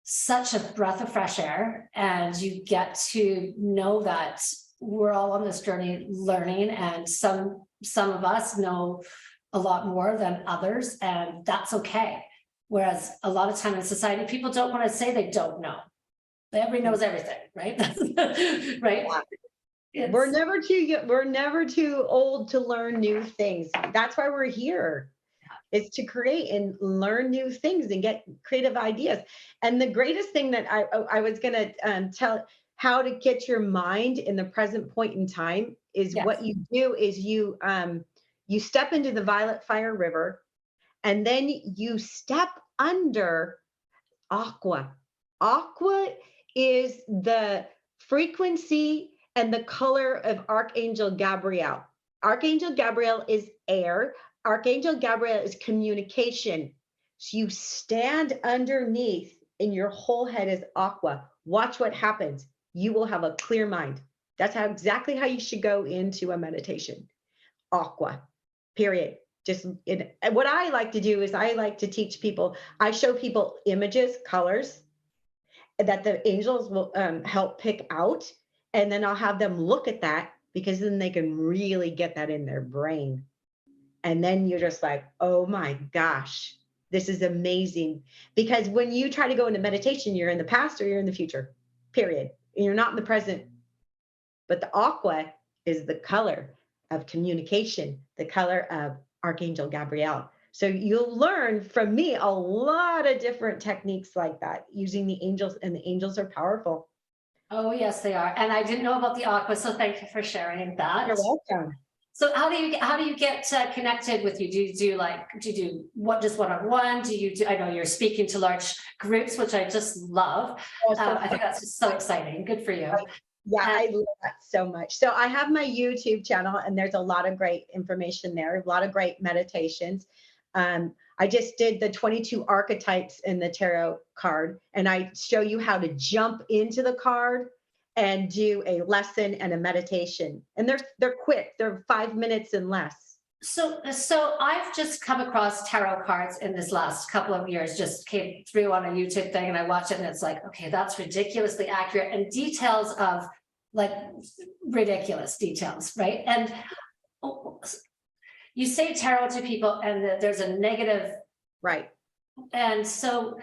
such a breath of fresh air. And you get to know that we're all on this journey learning, and some of us know a lot more than others, and that's okay. Whereas a lot of time in society, people don't want to say they don't know. Everybody knows everything, right? Right. We're never too old to learn new things. That's why we're here. Is to create and learn new things and get creative ideas. And the greatest thing that I was going to tell, how to get your mind in the present point in time, is what you do is you step into the violet fire river, and then you step under aqua. Aqua is the frequency and the color of Archangel Gabriel. Archangel Gabriel is air. Archangel Gabriel is communication. So you stand underneath, and your whole head is aqua. Watch what happens. You will have a clear mind. That's exactly how you should go into a meditation. Aqua, period. What I like to do is I like to teach people. I show people images, colors that the angels will help pick out. And then I'll have them look at that because then they can really get that in their brain. And then you're just like, oh my gosh, this is amazing. Because when you try to go into meditation, you're in the past or you're in the future, period. And you're not in the present. But the aqua is the color of communication, the color of Archangel Gabriel. So you'll learn from me a lot of different techniques like that using the angels, and the angels are powerful. Oh, yes, they are. And I didn't know about the aqua, so thank you for sharing that. You're welcome. So how do you get connected with you? Do you do just one-on-one? I know you're speaking to large groups, which I just love. I think that's just so exciting. Good for you. Yeah, I love that so much. So I have my YouTube channel, and there's a lot of great information there, a lot of great meditations. I just did the 22 archetypes in the tarot card, and I show you how to jump into the card and do a lesson and a meditation. And they're quick. They're 5 minutes and less. So I've just come across tarot cards in this last couple of years, just came through on a YouTube thing, and I watch it and it's like, okay, that's ridiculously accurate, and details of like ridiculous details, right? And you say tarot to people and there's a negative. Right. And so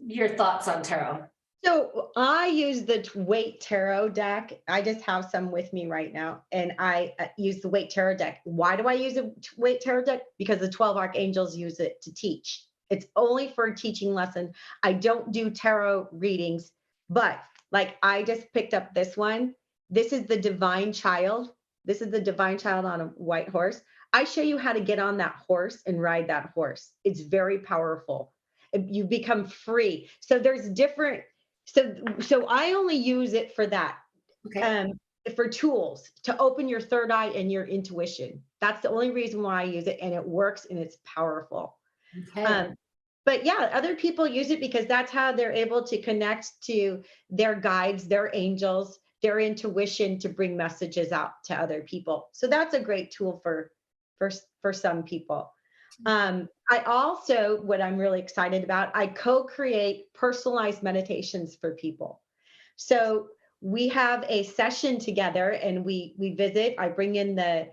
your thoughts on tarot. So I use the Weight Tarot deck. I just have some with me right now, and I use the Weight Tarot deck. Why do I use a Weight Tarot deck? Because the 12 Archangels use it to teach. It's only for a teaching lesson. I don't do tarot readings, but like I just picked up this one. This is the Divine Child. This is the Divine Child on a white horse. I show you how to get on that horse and ride that horse. It's very powerful. You become free. So there's different. So I only use it for that, okay. For tools to open your third eye and your intuition. That's the only reason why I use it, and it works and it's powerful. Okay. But yeah, other people use it because that's how they're able to connect to their guides, their angels, their intuition to bring messages out to other people. So that's a great tool for some people. I also, what I'm really excited about, I co-create personalized meditations for people. So we have a session together, and we visit. I bring in the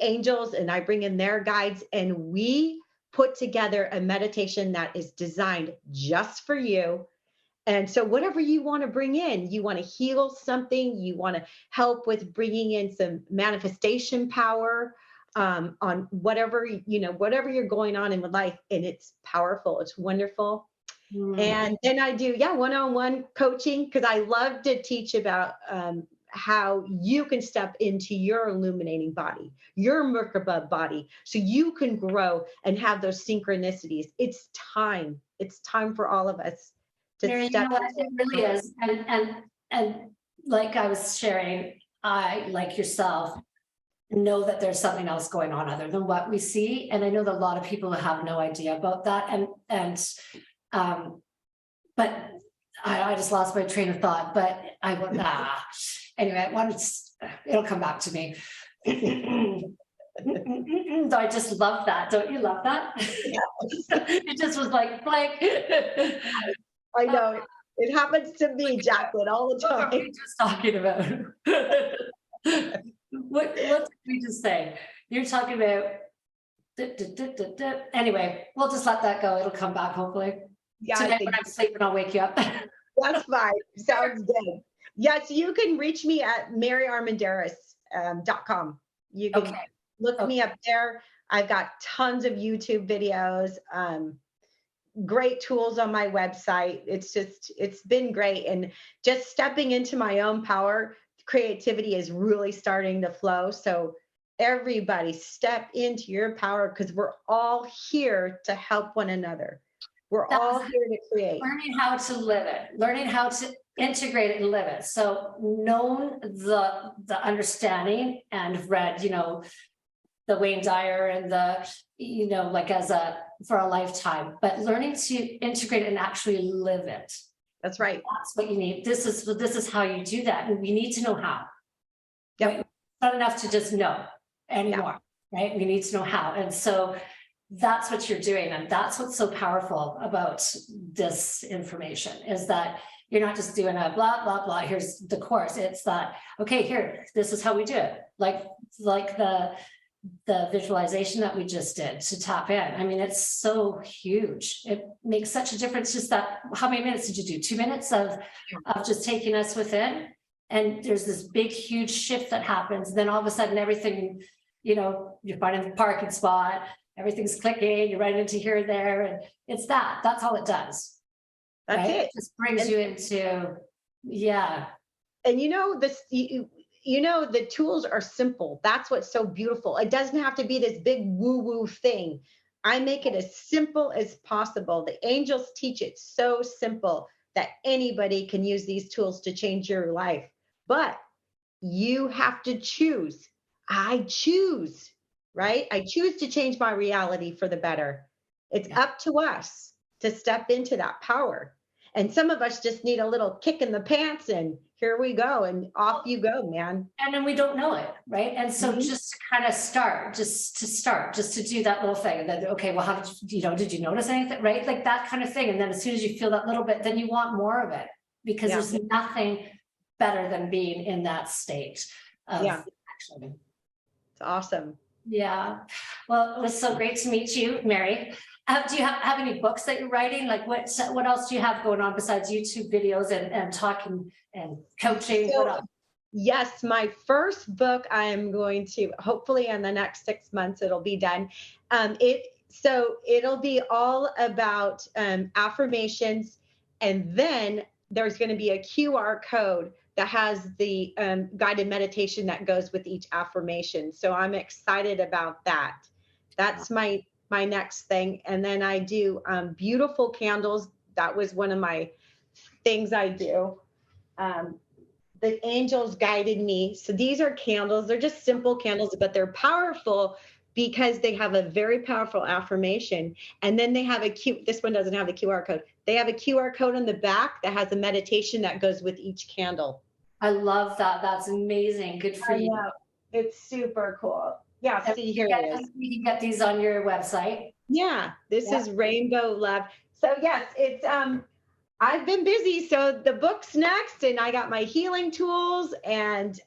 angels, and I bring in their guides, and we put together a meditation that is designed just for you. And so whatever you want to bring in, you want to heal something, you want to help with bringing in some manifestation power, on whatever you're going on in life, and it's powerful, it's wonderful. And then I do one-on-one coaching, because I love to teach about how you can step into your illuminating body, your Merkaba body, so you can grow and have those synchronicities. It's time for all of us to Mary, step it really is. And like I was sharing, I, like yourself, know that there's something else going on other than what we see. And I know that a lot of people have no idea about that. But I just lost my train of thought, but anyway, it'll come back to me. I just love that. Don't you love that? It just was like blank. I know it happens to me, Jacqueline, all the time. What were we just talking about? What did we just say? You're talking about. Anyway, we'll just let that go. It'll come back hopefully. Yeah, tonight when I'm sleeping, I'll wake you up. That's fine. Sounds good. Yes, you can reach me at maryarmendarez.com. You can look me up there. I've got tons of YouTube videos, great tools on my website. It's been great. And just stepping into my own power, creativity is really starting to flow. So everybody step into your power, because we're all here to help one another. We're all here to create. Learning how to live it, learning how to integrate it and live it. So known the understanding and read, the Wayne Dyer and for a lifetime, but learning to integrate it and actually live it. That's right. That's what you need. This is how you do that. And we need to know how. Yep. Right? It's not enough to just know anymore, right? We need to know how. And so that's what you're doing. And that's what's so powerful about this information, is that You're not just doing a blah, blah, blah. Here's the course. It's that, okay, here, this is how we do it. Like the visualization that we just did to tap in. I mean, it's so huge. It makes such a difference. Just that, how many minutes did you do? 2 minutes of just taking us within. And there's this big, huge shift that happens. And then all of a sudden, everything, you're finding the parking spot, everyth's clicking, you're right into here, there. And it's that's all it does. That's right? it. It just brings you into, yeah. And the tools are simple. That's what's so beautiful. It doesn't have to be this big woo-woo thing. I make it as simple as possible. The angels teach it so simple that anybody can use these tools to change your life. But you have to choose. I choose, right? I choose to change my reality for the better. It's up to us to step into that power. And some of us just need a little kick in the pants and here we go. And off you go, man. And then we don't know it, right? And so just to kind of start, just to do that little thing. And then, okay, well, how did you notice anything, right? Like that kind of thing. And then as soon as you feel that little bit, then you want more of it because there's nothing better than being in that state of action. It's awesome. Yeah. Well, it was so great to meet you, Mary. Do you have any books that you're writing? Like what else do you have going on besides YouTube videos and talking and coaching? So, what else? Yes, my first book, I am going to, hopefully in the next 6 months, it'll be done. It'll be all about affirmations. And then there's going to be a QR code that has the guided meditation that goes with each affirmation. So I'm excited about that. That's my next thing. And then I do beautiful candles. That was one of my things I do. The angels guided me. So these are candles. They're just simple candles, but they're powerful because they have a very powerful affirmation. And then they have this one doesn't have the QR code. They have a QR code on the back that has a meditation that goes with each candle. I love that. That's amazing. Good for you. It's super cool. Yeah, see, here it is. You can get these on your website. Yeah, this is Rainbow Love. So yes, it's I've been busy. So the book's next, and I got my healing tools and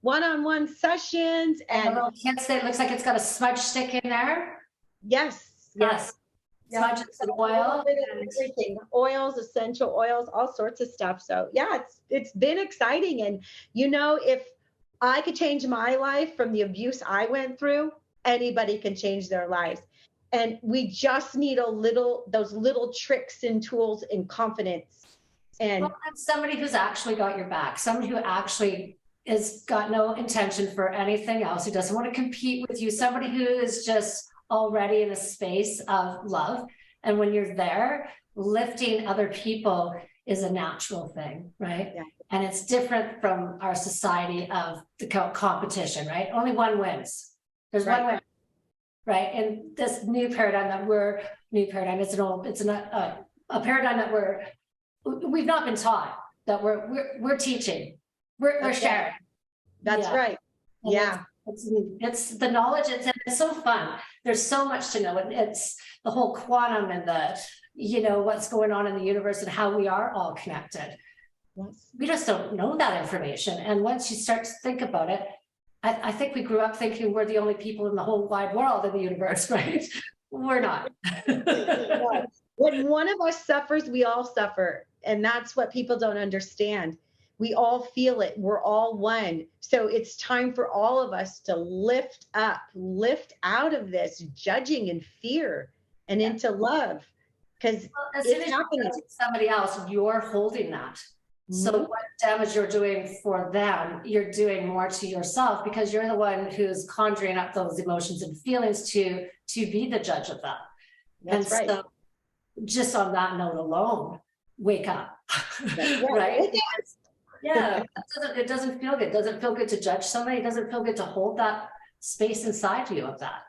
one-on-one sessions and a little kit that looks like it's got a smudge stick in there. Yes. Smudge and oil. Everything. Oils, essential oils, all sorts of stuff. So yeah, it's been exciting. And if I could change my life from the abuse I went through, anybody can change their lives. And we just need those little tricks and tools and confidence. And somebody who's actually got your back, somebody who actually has got no intention for anything else, who doesn't want to compete with you, somebody who is just already in a space of love. And when you're there, lifting other people is a natural thing, right? Yeah. And it's different from our society of the competition, right? Only one wins. There's one win, right? And this new paradigm it's a paradigm that we've not been taught, that we're teaching, we're sharing. That's right. And it's the knowledge. It's so fun. There's so much to know. And it's the whole quantum and what's going on in the universe and how we are all connected. We just don't know that information. And once you start to think about it, I think we grew up thinking we're the only people in the whole wide world in the universe, right? We're not. When one of us suffers, we all suffer. And that's what people don't understand. We all feel it. We're all one. So it's time for all of us to lift out of this judging and fear and into love. Because as soon as you're judging somebody else, you're holding that. So what damage you're doing for them, you're doing more to yourself because you're the one who's conjuring up those emotions and feelings to be the judge of that. That's right. So just on that note alone, wake up, right? Yeah, it doesn't feel good. It doesn't feel good to judge somebody. It doesn't feel good to hold that space inside you of that.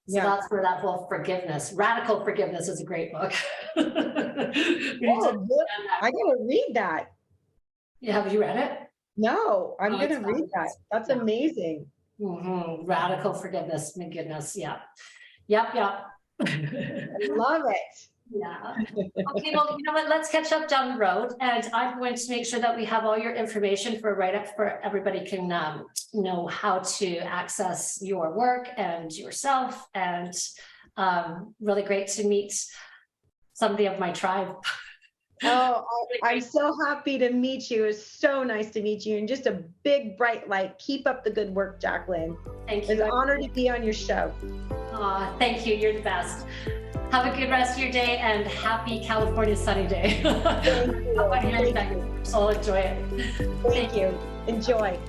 So that's where that whole forgiveness, radical forgiveness is a great book. I gotta read that. Yeah, have you read it? No, I'm going to read that. That's amazing. Radical forgiveness. My goodness. Yeah. Yep. I love it. Yeah. Okay, well, you know what? Let's catch up down the road, and I'm going to make sure that we have all your information for write up for everybody can know how to access your work and yourself. And really great to meet somebody of my tribe. Oh, I'm so happy to meet you. It's so nice to meet you, and just a big bright light. Keep up the good work, Jacqueline. Thank you. It's an honor to be on your show. Thank you. You're the best. Have a good rest of your day and happy California sunny day. Thank you. So enjoy it. Thank you. Enjoy.